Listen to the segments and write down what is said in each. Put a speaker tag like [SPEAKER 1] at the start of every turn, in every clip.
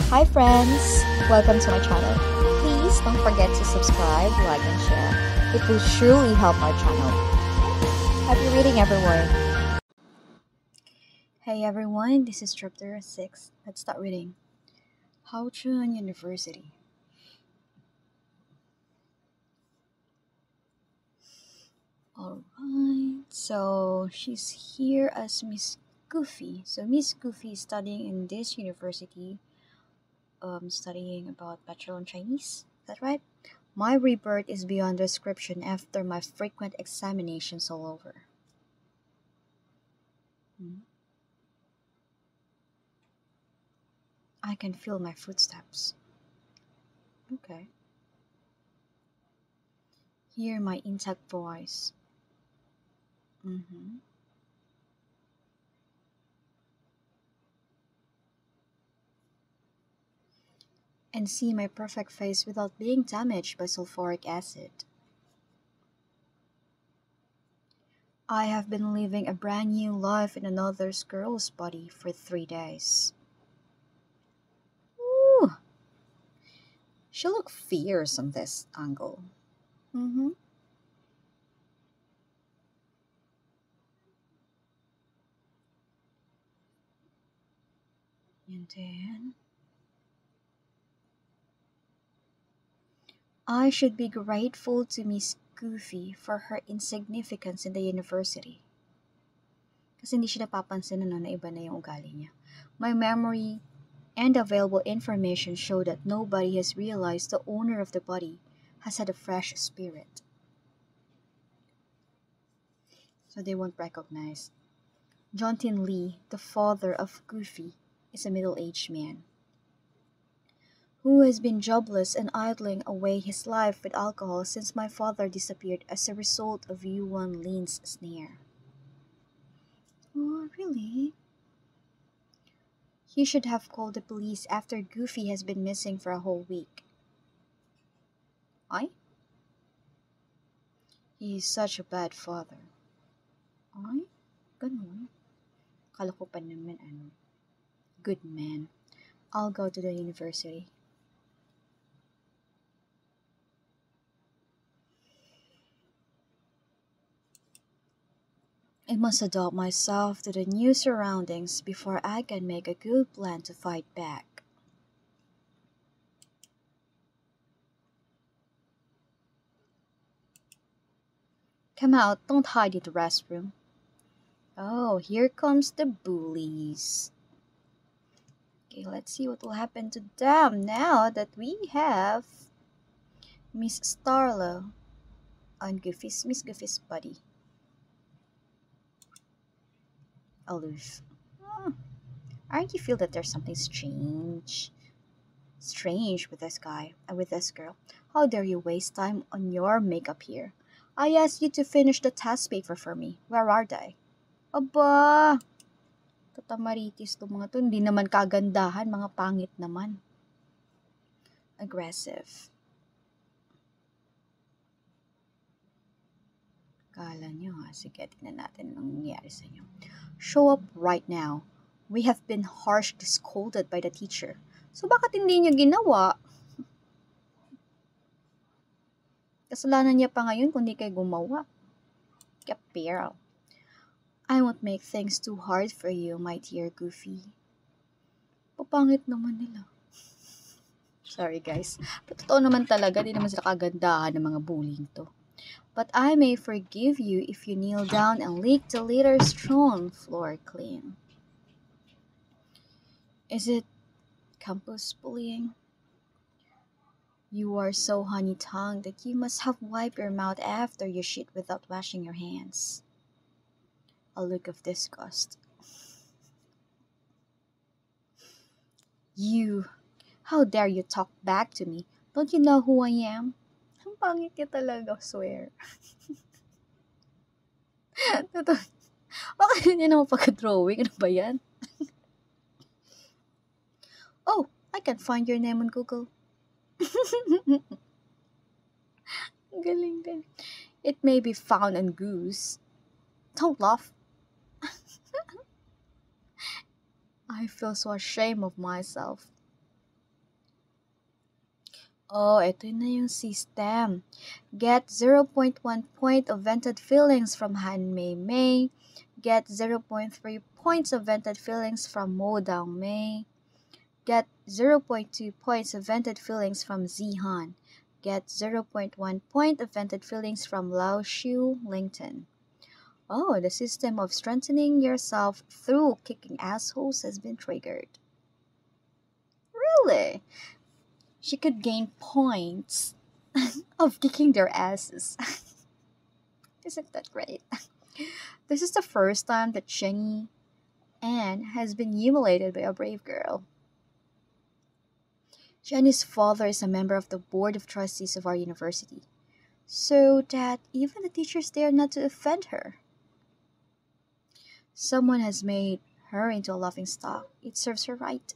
[SPEAKER 1] Hi friends! Welcome to my channel. Please don't forget to subscribe, like, and share. It will surely help our channel. Happy reading everyone! Hey everyone, this is chapter 6. Let's start reading. Haochun University. Alright, so she's here as Miss Goofy. So Miss Goofy is studying in this university, studying about Bachelor in Chinese. Is that right? My rebirth is beyond description after my frequent examinations all over. Hmm. I can feel my footsteps. Okay. Hear my intact voice. Mm-hmm. And see my perfect face without being damaged by sulfuric acid. I have been living a brand new life in another girl's body for 3 days. Ooh, she looked fierce on this angle. Mm-hmm. And then I should be grateful to Miss Goofy for her insignificance in the university. Kasi hindi siya napapansin na iba na yung ugali niya. My memory and available information show that nobody has realized the owner of the body has had a fresh spirit. So they won't recognize. Jontin Lee, the father of Goofy, is a middle-aged man who has been jobless and idling away his life with alcohol since my father disappeared as a result of Yuan Lin's snare. Oh, really? He should have called the police after Goofy has been missing for a whole week. Ay? He is such a bad father. Ay? Ganun? Kala ko pa naman good man. I'll go to the university. I must adapt myself to the new surroundings before I can make a good plan to fight back. Come out, don't hide in the restroom. Oh, here comes the bullies. Okay, let's see what will happen to them now that we have Miss Starlo on Miss Goofy's buddy. Aloof. Hmm, aren't you feel that there's something strange with this guy and with this girl? How dare you waste time on your makeup here? I asked you to finish the test paper for me. Where are they? Aba, tatamaritis to mga to. Hindi naman kagandahan, mga pangit naman. Aggressive. Kala nyo ha, sige, tignan natin anong nangyayari sa inyo. Show up right now. We have been harshly scolded by the teacher. So bakit hindi nyo ginawa? Kasalanan niya pa ngayon kung di kayo gumawa. Kapiro. I won't make things too hard for you, my dear Goofy. Papangit naman nila. Sorry guys. Pero totoo naman talaga, di naman sila kagandahan ng mga bullying to. But I may forgive you if you kneel down and lick the little stone floor clean. Is it campus bullying? You are so honey-tongued that you must have wiped your mouth after you shit without washing your hands. A look of disgust. You, how dare you talk back to me? Don't you know who I am? Ang pangit niya talaga, swear. Totoo. Bakit hindi naman pagka-drawing? Ano ba yan? Oh, I can find your name on Google. Galing din. It may be found on Goose. Don't laugh. I feel so ashamed of myself. Oh, ito na yung system. Get 0.1 point of vented fillings from Han Mei Mei. Get 0.3 points of vented fillings from Mo Dong Mei. Get 0.2 points of vented fillings from Zihan. Get 0.1 point of vented fillings from Lao Shu Lington. Oh, the system of strengthening yourself through kicking assholes has been triggered. Really? She could gain points of kicking their asses. Isn't that great? This is the first time that Jenny Ann has been humiliated by a brave girl. Jenny's father is a member of the board of trustees of our university, so that even the teachers dare not to offend her. Someone has made her into a laughing stock. It serves her right.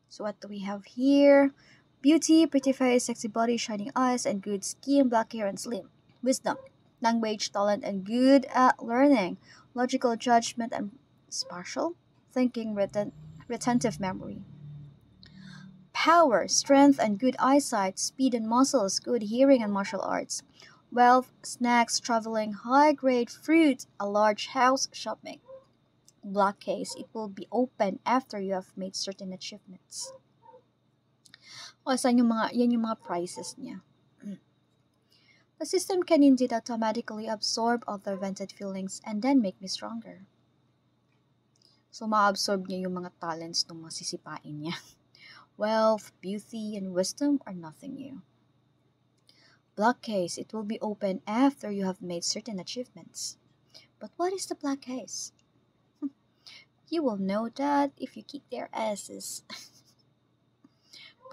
[SPEAKER 1] So what do we have here? Beauty, pretty face, sexy body, shining eyes, and good skin, black hair, and slim. Wisdom, language, talent, and good at learning. Logical judgment and spatial thinking, retentive memory. Power, strength, and good eyesight, speed and muscles, good hearing and martial arts. Wealth, snacks, traveling, high grade fruit, a large house, shopping. Black case, it will be open after you have made certain achievements. O, saan yung mga, yan yung mga prices niya. The system can indeed automatically absorb other vented feelings and then make me stronger. So, ma-absorb niya yung mga talents ng mga sisipain niya. Wealth, beauty, and wisdom are nothing new. Black case, it will be open after you have made certain achievements. But what is the black case? You will know that if you kick their asses.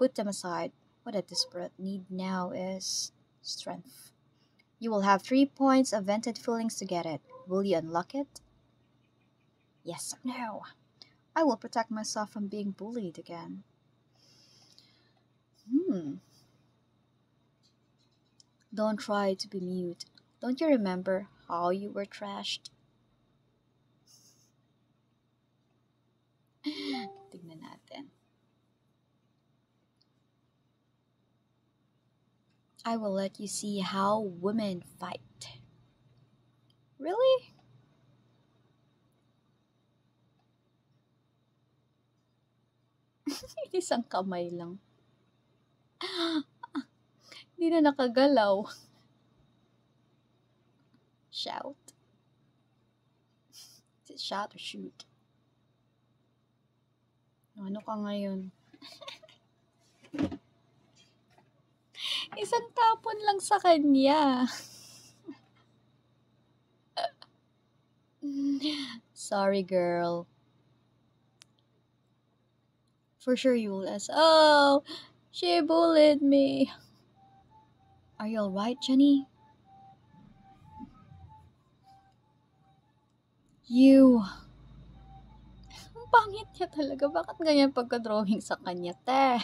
[SPEAKER 1] Put them aside. What a desperate need now is strength. You will have 3 points of vented feelings to get it. Will you unlock it? Yes or no? I will protect myself from being bullied again. Don't try to be mute. Don't you remember how you were trashed? Tignan natin. I will let you see how women fight. Really? Isang kamay lang. Hindi na nakagalaw. Shout. Is it shout or shoot? Ano ka ngayon? Isang tapon lang sa kanya. Sorry, girl. For sure you will ask, oh, she bullied me. Are you alright, Jenny? You. Ang pangit niya talaga. Bakit ganyan pagka-drawing sa kanya, te?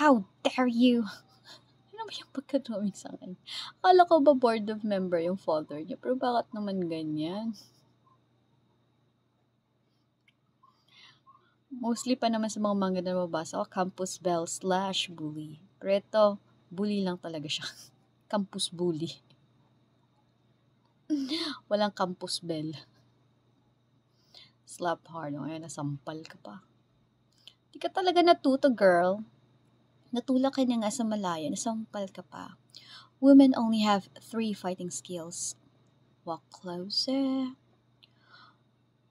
[SPEAKER 1] How dare you? Ano ba yung pagka-drawing sa kanya? Akala ko ba board of member yung father niya? Pero bakit naman ganyan? Mostly pa naman sa mga manga na mabasa ko, campus belle / bully. Pero ito, bully lang talaga siya. Campus bully. Walang campus belle. Slap hard. O, ayan, nasampal ka pa. Di ka talaga natuto, girl. Natulak ka na nga sa malaya, nasampal ka pa. Women only have 3 fighting skills. Walk closer,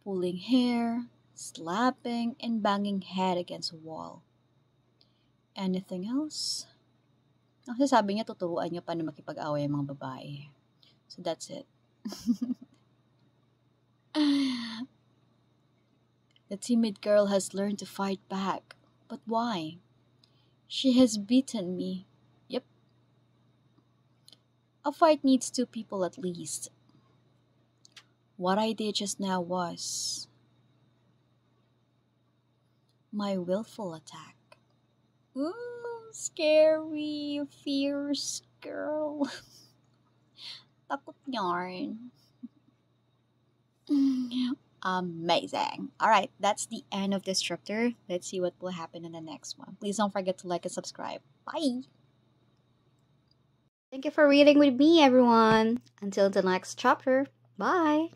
[SPEAKER 1] pulling hair, slapping, and banging head against a wall. Anything else? Kasi sabi niya, tuturuan niya pa na makipag-away ang mga babae. So that's it. The timid girl has learned to fight back. But why? She has beaten me. Yep. A fight needs 2 people at least. What I did just now was my willful attack. Ooh, scary, fierce girl. Takot yarn. amazing. All right, that's the end of this chapter. Let's see what will happen in the next one. Please don't forget to like and subscribe. Bye.
[SPEAKER 2] Thank you for reading with me, everyone. Until the next chapter. Bye.